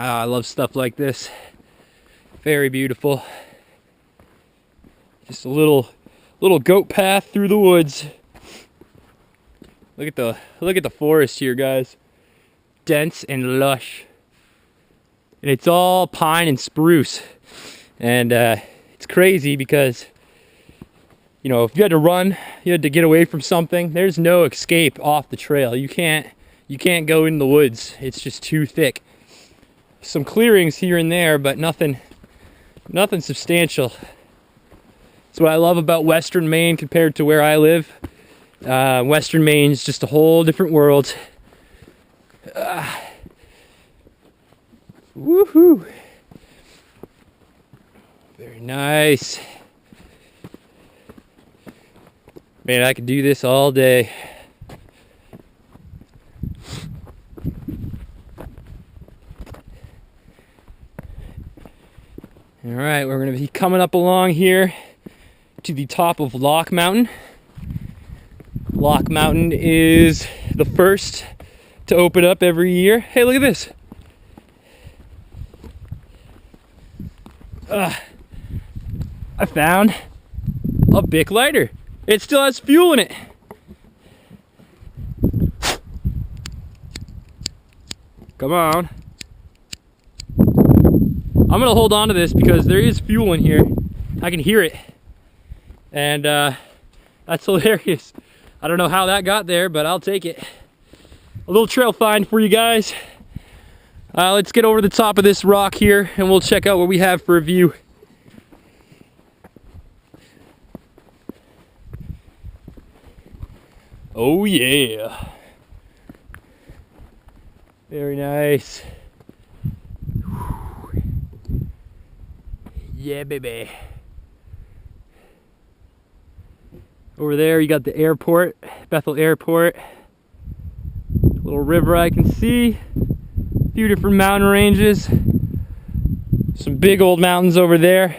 I love stuff like this. Very beautiful. Just a little goat path through the woods. Look at the forest here, guys. Dense and lush. And it's all pine and spruce. And it's crazy because, you know, if you had to run, you had to get away from something, there's no escape off the trail. You can't go in the woods. It's just too thick. Some clearings here and there, but nothing substantial. That's what I love about Western Maine compared to where I live. Western Maine's just a whole different world. Woohoo! Very nice. Man, I could do this all day. All right, we're going to be coming up along here to the top of Lock Mountain. Lock Mountain is the first to open up every year. Hey, look at this. I found a Bic lighter. It still has fuel in it. Come on. I'm gonna hold on to this because there is fuel in here. I can hear it. And that's hilarious. I don't know how that got there, but I'll take it. A little trail find for you guys. Let's get over the top of this rock here and we'll check out what we have for a view. Oh yeah. Very nice. Yeah, baby. Over there you got the airport, Bethel Airport. Little river I can see. A few different mountain ranges. Some big old mountains over there.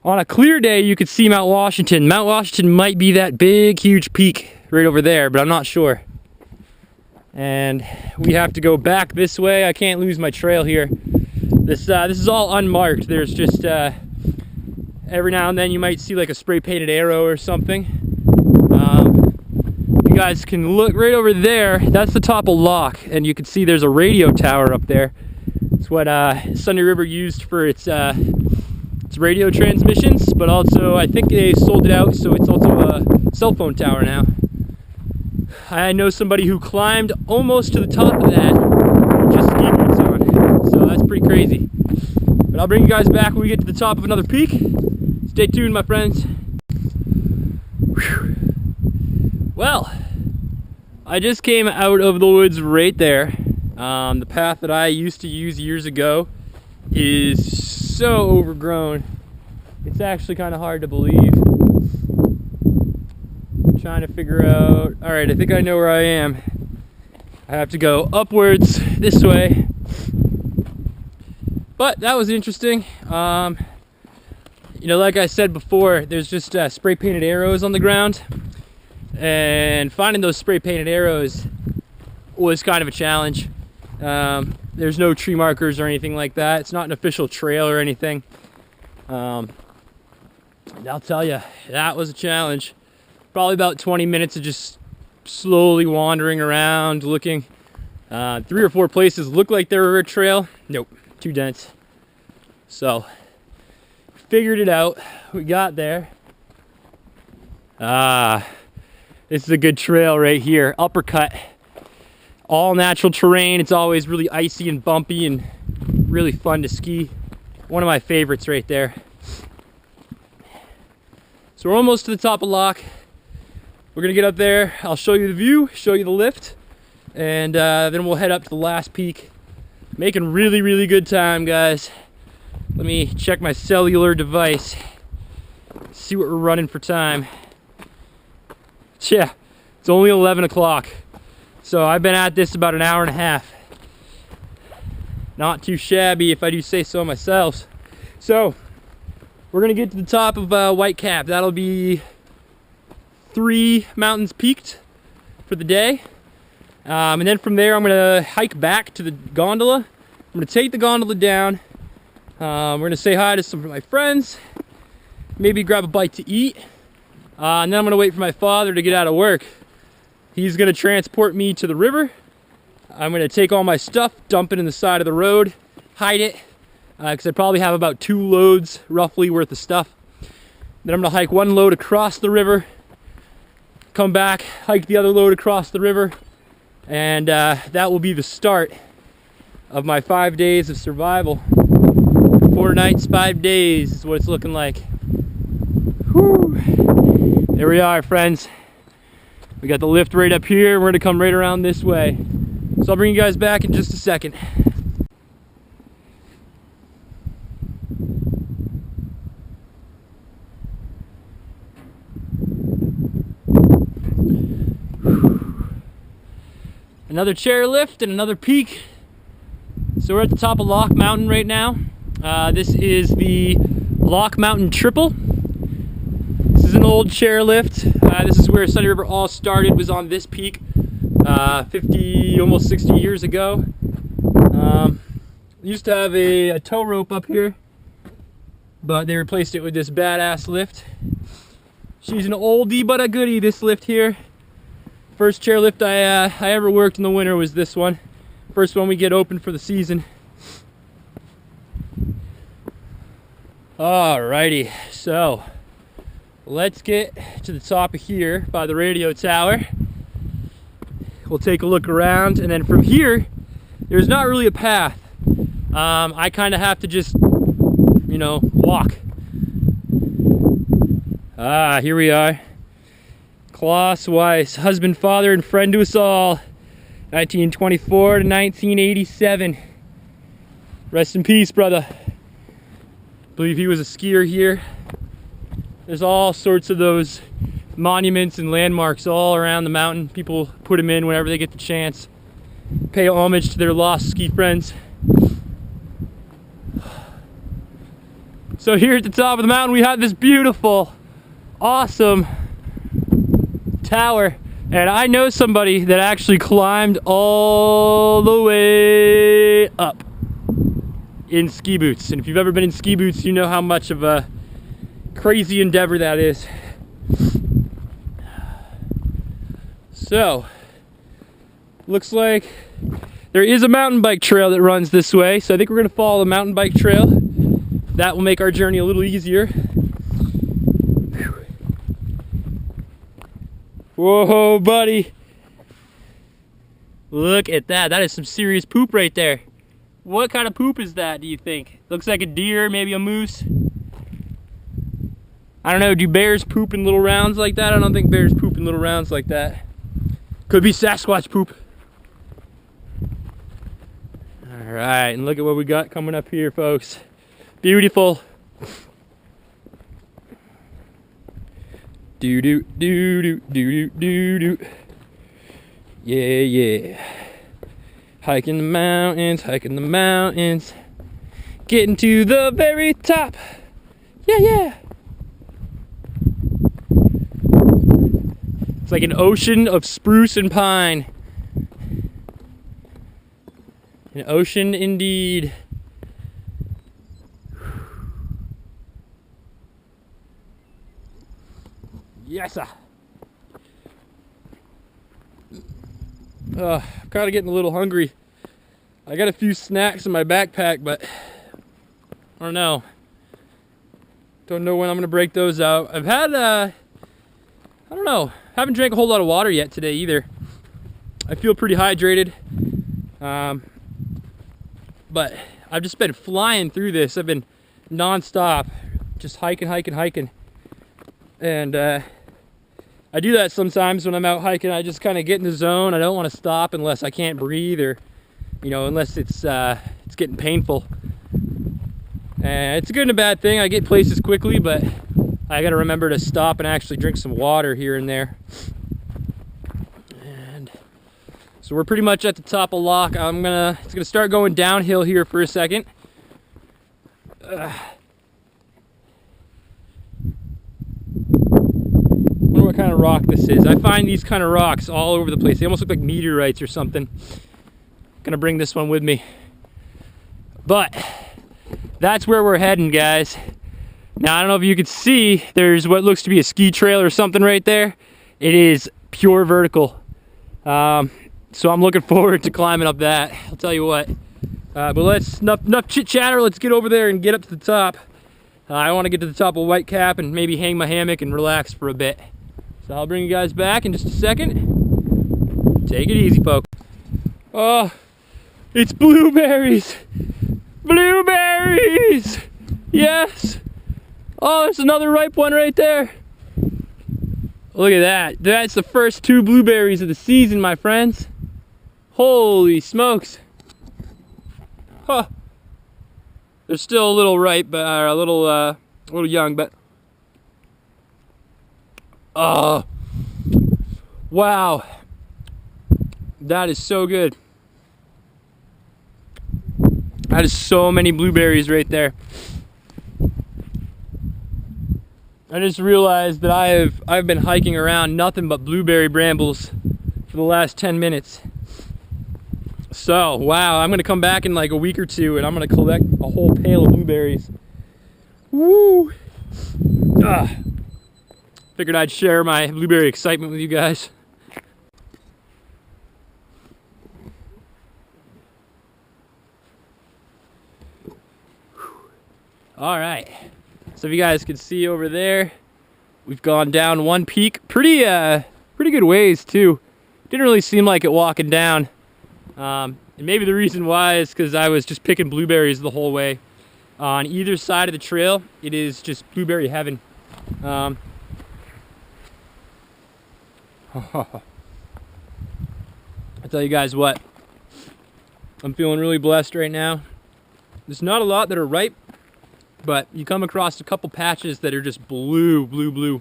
On a clear day you could see Mount Washington. Mount Washington might be that big, huge peak right over there, but I'm not sure. And we have to go back this way. I can't lose my trail here. This is all unmarked. There's just every now and then you might see like a spray painted arrow or something. You guys can look right over there. That's the top of Lock, and you can see there's a radio tower up there. It's what Sunday River used for its radio transmissions, but also I think they sold it out, so it's also a cell phone tower now. I know somebody who climbed almost to the top of that just ski boots on, so that's pretty crazy. But I'll bring you guys back when we get to the top of another peak. Stay tuned, my friends. Whew. Well, I just came out of the woods right there. The path that I used to use years ago is so overgrown. It's actually kind of hard to believe. I'm trying to figure out, all right, I think I know where I am. I have to go upwards this way. But that was interesting. You know, like I said before, there's just spray painted arrows on the ground. And finding those spray painted arrows was kind of a challenge. There's no tree markers or anything like that. It's not an official trail or anything. I'll tell you, that was a challenge. Probably about 20 minutes of just slowly wandering around, looking. 3 or 4 places looked like they were a trail. Nope, too dense. So, figured it out. We got there. This is a good trail right here. Uppercut. All natural terrain. It's always really icy and bumpy and really fun to ski. One of my favorites right there. So we're almost to the top of Lock. We're gonna get up there. I'll show you the view, show you the lift, and then we'll head up to the last peak. Making really, really good time, guys. Let me check my cellular device. See what we're running for time. Yeah, it's only 11 o'clock. So I've been at this about an hour and a half. Not too shabby if I do say so myself. So we're gonna get to the top of Whitecap. That'll be 3 mountains peaked for the day. And then from there I'm gonna hike back to the gondola I'm gonna take the gondola down. We're gonna say hi to some of my friends, maybe grab a bite to eat, and then I'm gonna wait for my father to get out of work. He's gonna transport me to the river. I'm gonna take all my stuff, dump it in the side of the road, hide it, because I probably have about 2 loads roughly worth of stuff. Then I'm gonna hike 1 load across the river, come back, hike the other load across the river, and that will be the start of my 5 days of survival. 4 nights, 5 days is what it's looking like. Whew. There we are, friends. We got the lift right up here. We're gonna come right around this way. So I'll bring you guys back in just a second. Another chairlift and another peak. So we're at the top of Lock Mountain right now. This is the Lock Mountain Triple. This is an old chairlift. This is where Sunny River all started, was on this peak 50, almost 60 years ago. Used to have a tow rope up here, but they replaced it with this badass lift. She's an oldie but a goodie, this lift here. First chairlift I ever worked in the winter was this one. First one we get open for the season. Alrighty, so let's get to the top of here by the radio tower. We'll take a look around, and then from here, there's not really a path. I kind of have to just, you know, walk. Here we are. Klaus Weiss, husband, father, and friend to us all. 1924 to 1987. Rest in peace, brother. I believe he was a skier here. There's all sorts of those monuments and landmarks all around the mountain. People put them in whenever they get the chance. Pay homage to their lost ski friends. So here at the top of the mountain we have this beautiful, awesome tower. And I know somebody that actually climbed all the way up in ski boots. And if you've ever been in ski boots, you know how much of a crazy endeavor that is. So, looks like there is a mountain bike trail that runs this way. So I think we're gonna follow the mountain bike trail. That will make our journey a little easier. Whoa, buddy. Look at that. That is some serious poop right there. What kind of poop is that, do you think? Looks like a deer, maybe a moose. I don't know, do bears poop in little rounds like that? I don't think bears poop in little rounds like that. Could be Sasquatch poop. Alright, and look at what we got coming up here, folks. Beautiful. Do do do do do do do. Yeah, yeah. Hiking the mountains, hiking the mountains. Getting to the very top. Yeah, yeah. It's like an ocean of spruce and pine. An ocean indeed. Yes, sir. I'm kind of getting a little hungry. I got a few snacks in my backpack, but I don't know. Don't know when I'm gonna break those out. I've had, I don't know. Haven't drank a whole lot of water yet today either. I feel pretty hydrated. But I've just been flying through this. I've been non-stop, just hiking. And I do that sometimes when I'm out hiking. I just kind of get in the zone. I don't want to stop unless I can't breathe, or, you know, unless it's getting painful. And it's a good and a bad thing. I get places quickly, but I got to remember to stop and actually drink some water here and there. And so we're pretty much at the top of Lock. It's gonna start going downhill here for a second. Wonder what kind of rock this is. I find these kind of rocks all over the place. They almost look like meteorites or something. Gonna bring this one with me. But that's where we're heading, guys. Now, I don't know if you can see, there's what looks to be a ski trail or something right there. It is pure vertical. So I'm looking forward to climbing up that. I'll tell you what. But let's, enough chit chatter, let's get over there and get up to the top. I want to get to the top of Whitecap and maybe hang my hammock and relax for a bit. So I'll bring you guys back in just a second. Take it easy, folks. Oh, it's blueberries. Blueberries! Yes! Oh, there's another ripe one right there. Look at that. That's the first 2 blueberries of the season, my friends. Holy smokes. Huh. They're still a little ripe, but a little young, but oh, wow. That is so good. That is so many blueberries right there. I just realized that I've been hiking around nothing but blueberry brambles for the last 10 minutes. So, wow, I'm gonna come back in like a week or 2 and I'm gonna collect a whole pail of blueberries. Woo! Figured I'd share my blueberry excitement with you guys. All right, so if you guys can see over there, we've gone down one peak, pretty good ways too. Didn't really seem like it walking down. And maybe the reason why is because I was just picking blueberries the whole way. On either side of the trail, it is just blueberry heaven. I tell you guys what, I'm feeling really blessed right now. There's not a lot that are ripe, but you come across a couple patches that are just blue.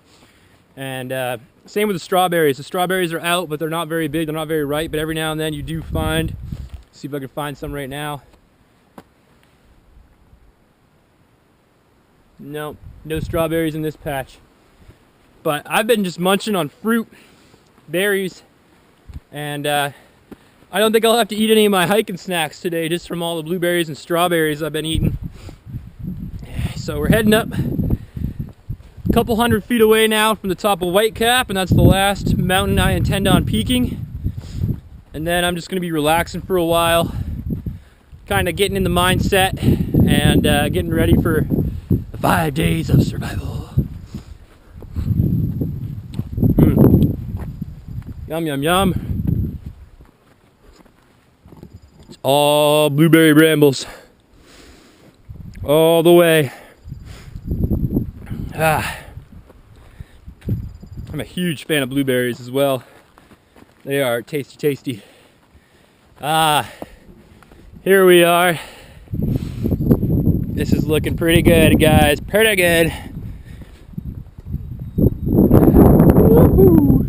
And same with the strawberries. The strawberries are out, but they're not very big, they're not very ripe, but every now and then you do find, see if I can find some right now. No strawberries in this patch. But I've been just munching on fruit, berries, and I don't think I'll have to eat any of my hiking snacks today just from all the blueberries and strawberries I've been eating. So we're heading up a couple 100 feet away now from the top of Whitecap, and that's the last mountain I intend on peaking. And then I'm just going to be relaxing for a while, kind of getting in the mindset and getting ready for the 5 days of survival. Yum, yum, yum. It's all blueberry brambles. All the way. I'm a huge fan of blueberries as well. They are tasty. Here we are. This is looking pretty good, guys. Pretty good. Woo-hoo.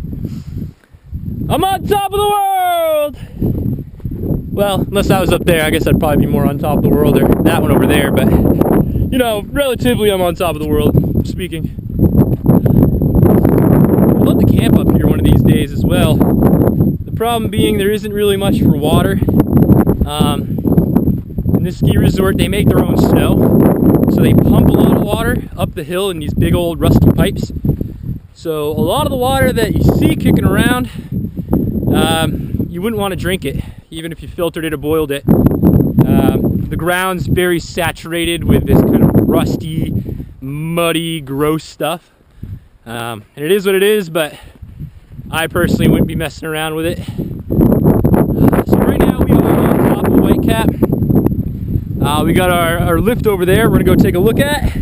I'm on top of the world! Well, unless I was up there, I guess I'd probably be more on top of the world, or that one over there, but you know, relatively I'm on top of the world, speaking. I'd love to camp up here one of these days as well. The problem being there isn't really much for water. In this ski resort, they make their own snow, so they pump a lot of water up the hill in these big old rusty pipes. So a lot of the water that you see kicking around, you wouldn't want to drink it, even if you filtered it or boiled it. The ground's very saturated with this kind of rusty, muddy, gross stuff. And it is what it is, but I personally wouldn't be messing around with it. So right now we are on top of Whitecap. We got our lift over there we're gonna go take a look at.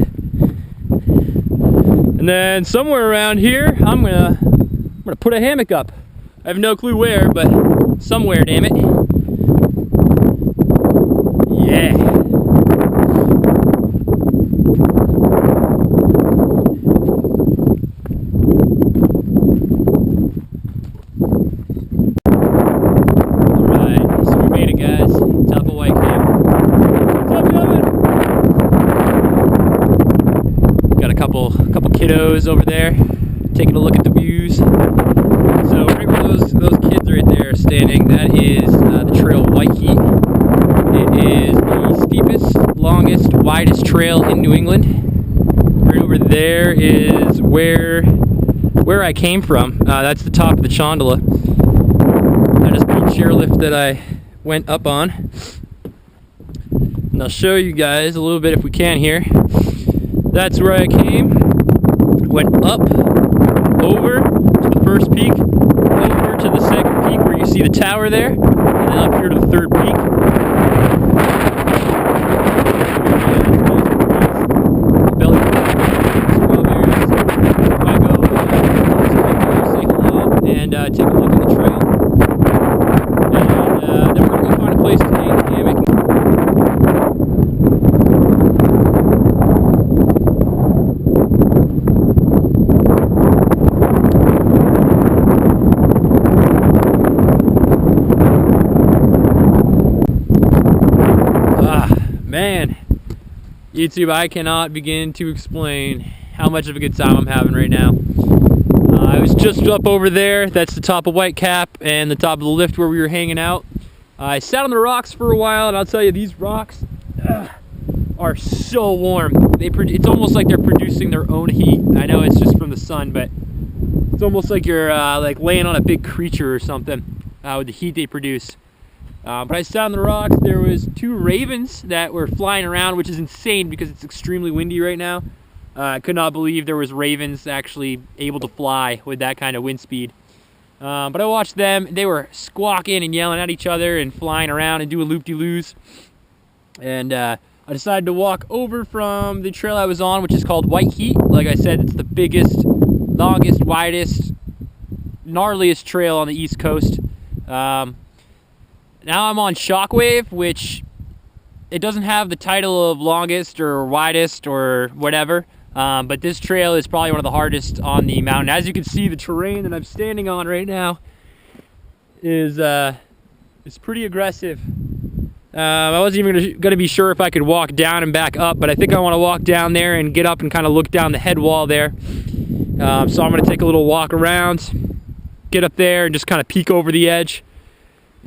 And then somewhere around here, I'm gonna put a hammock up. I have no clue where, but somewhere, damn it. Yeah. Alright, so we made it, guys. Top of Whitecap. Got a couple kiddos over there taking a look at the views. So right where those kids right there are standing, that is the trail White Heat. It is the steepest widest trail in New England. Right over there is where I came from. That's the top of the Chondola. That is the chairlift that I went up on. And I'll show you guys a little bit if we can here. That's where I came. Went up, over to the first peak, over to the second peak where you see the tower there, and then up here to the third peak. Belly strawberries. I go say hello and take a look at the trail. And then we're going to go find a place to hang the hammock. Man, YouTube, I cannot begin to explain how much of a good time I'm having right now. I was just up over there. That's the top of White Cap and the top of the lift where we were hanging out. I sat on the rocks for a while, and I'll tell you, these rocks are so warm. It's almost like they're producing their own heat. I know it's just from the sun, but it's almost like you're like laying on a big creature or something with the heat they produce. But I sat on the rocks. There was 2 ravens that were flying around, which is insane because it's extremely windy right now. I could not believe there was ravens actually able to fly with that kind of wind speed. But I watched them. They were squawking and yelling at each other and flying around and doing loop-de-loos. And I decided to walk over from the trail I was on, which is called White Heat. Like I said, it's the biggest, longest, widest, gnarliest trail on the East Coast. Now I'm on Shockwave, which it doesn't have the title of longest or widest or whatever, but this trail is probably one of the hardest on the mountain. As you can see, the terrain that I'm standing on right now is pretty aggressive. I wasn't even going to be sure if I could walk down and back up, but I think I want to walk down there and get up and kind of look down the head wall there. So I'm going to take a little walk around, get up there, and just kind of peek over the edge.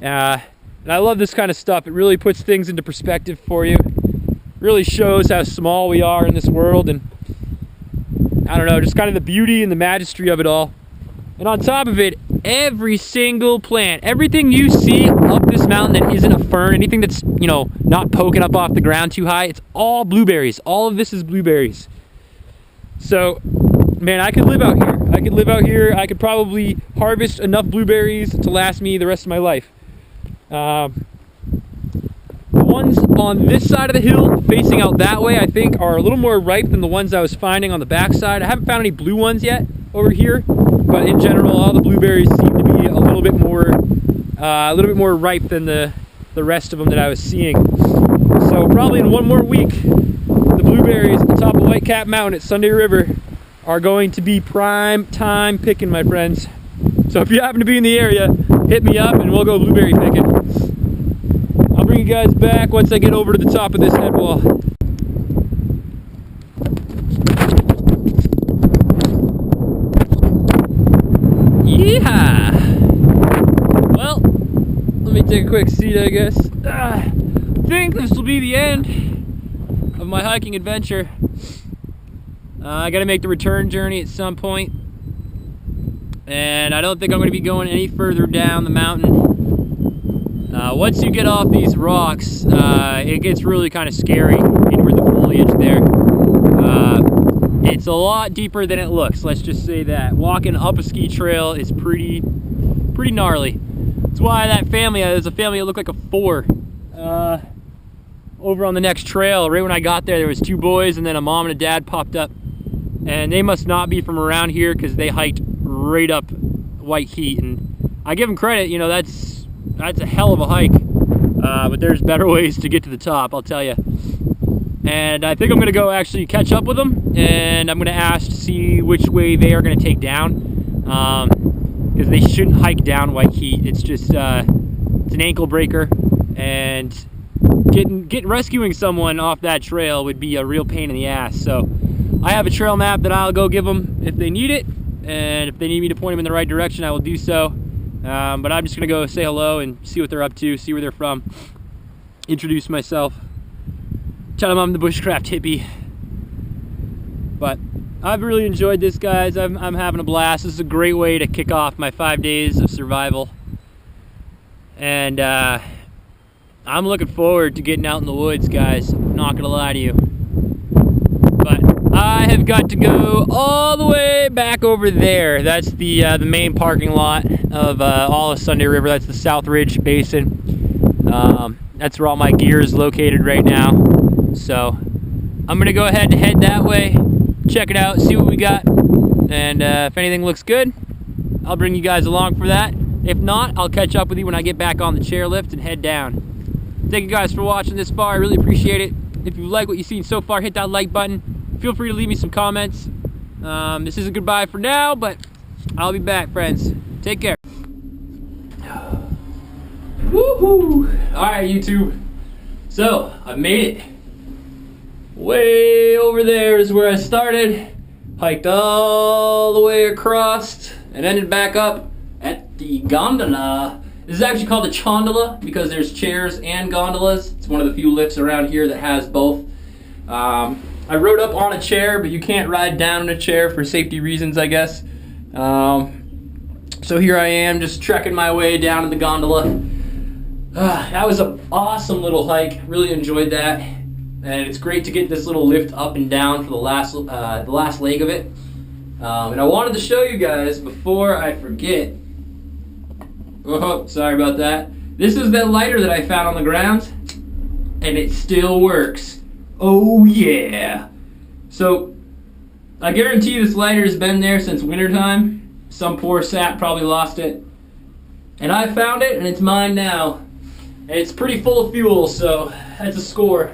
And I love this kind of stuff. It really puts things into perspective for you. It really shows how small we are in this world, and I don't know, just kind of the beauty and the majesty of it all. And on top of it, every single plant, everything you see up this mountain that isn't a fern, anything that's, you know, not poking up off the ground too high, it's all blueberries. All of this is blueberries. So, man, I could live out here. I could live out here. I could probably harvest enough blueberries to last me the rest of my life. The ones on this side of the hill, facing out that way, I think are a little more ripe than the ones I was finding on the back side. I haven't found any blue ones yet over here, but in general, all the blueberries seem to be a little bit more ripe than the rest of them that I was seeing. So probably in one more week, the blueberries at the top of White Cap Mountain at Sunday River are going to be prime time picking, my friends. So if you happen to be in the area, hit me up and we'll go blueberry picking. I'll bring you guys back once I get over to the top of this head wall. Yeehaw! Well, let me take a quick seat, I guess. I think this will be the end of my hiking adventure. I gotta make the return journey at some point. And I don't think I'm going to be going any further down the mountain. Once you get off these rocks, it gets really kind of scary in the foliage there. It's a lot deeper than it looks, let's just say that. Walking up a ski trail is pretty gnarly. That's why that family, there's a family that looked like a 4. Over on the next trail, right when I got there was 2 boys and then a mom and a dad popped up. And they must not be from around here because they hiked right up White Heat, and I give them credit, you know, that's a hell of a hike, but there's better ways to get to the top, I'll tell you. And I think I'm going to go actually catch up with them, and I'm going to ask to see which way they are going to take down, because they shouldn't hike down White Heat. It's just it's an ankle breaker, and rescuing someone off that trail would be a real pain in the ass. So I have a trail map that I'll go give them if they need it, and if they need me to point them in the right direction, I will do so. But I'm just gonna go say hello and see what they're up to, see where they're from, introduce myself. Tell them I'm the Bushcraft Hippie. But I've really enjoyed this, guys. I'm having a blast. This is a great way to kick off my 5 days of survival. And I'm looking forward to getting out in the woods, guys. I'm not gonna lie to you. But I have got to go all the way back over there. That's the main parking lot of all of Sunday River. That's the South Ridge Basin. That's where all my gear is located right now. So I'm gonna go ahead and head that way, check it out, see what we got, and if anything looks good, I'll bring you guys along for that. If not, I'll catch up with you when I get back on the chairlift and head down. Thank you guys for watching this far. I really appreciate it. If you like what you've seen so far, hit that like button. Feel free to leave me some comments. This is a goodbye for now, but I'll be back, friends. Take care. Woohoo! Alright, YouTube. So, I made it. Way over there is where I started. Hiked all the way across and ended back up at the gondola. This is actually called the chondola because there's chairs and gondolas. It's one of the few lifts around here that has both. I rode up on a chair, but you can't ride down in a chair for safety reasons, I guess. So here I am, just trekking my way down to the gondola. That was an awesome little hike. Really enjoyed that, and it's great to get this little lift up and down for the last leg of it. And I wanted to show you guys before I forget. Oh, sorry about that. This is that lighter that I found on the ground, and it still works. Oh yeah! So I guarantee this lighter has been there since wintertime. Some poor sap probably lost it, and I found it, and it's mine now. And it's pretty full of fuel, so that's a score.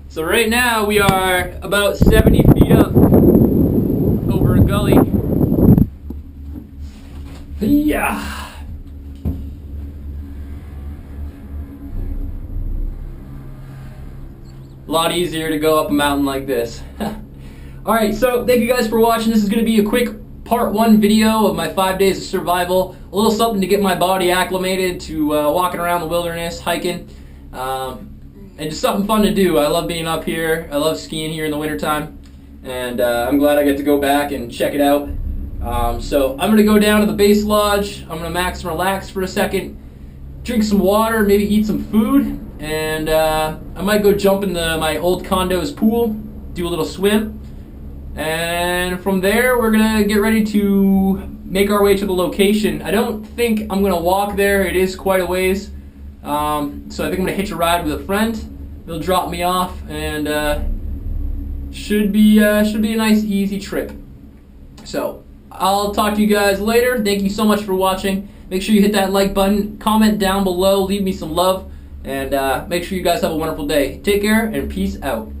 So right now we are about 70 feet up over a gully. Yeah. A lot easier to go up a mountain like this. Alright, so thank you guys for watching. This is going to be a quick part 1 video of my 5 days of survival. A little something to get my body acclimated to walking around the wilderness, hiking, and just something fun to do. I love being up here. I love skiing here in the wintertime, and I'm glad I get to go back and check it out. So I'm going to go down to the base lodge. I'm going to max and relax for a second, drink some water, maybe eat some food, and I might go jump in my old condo's pool, do a little swim. And from there, we're gonna get ready to make our way to the location. I don't think I'm gonna walk there. It is quite a ways. So I think I'm gonna hitch a ride with a friend. They'll drop me off, and should be a nice, easy trip. So I'll talk to you guys later. Thank you so much for watching. Make sure you hit that like button, comment down below, leave me some love, and make sure you guys have a wonderful day. Take care, and peace out.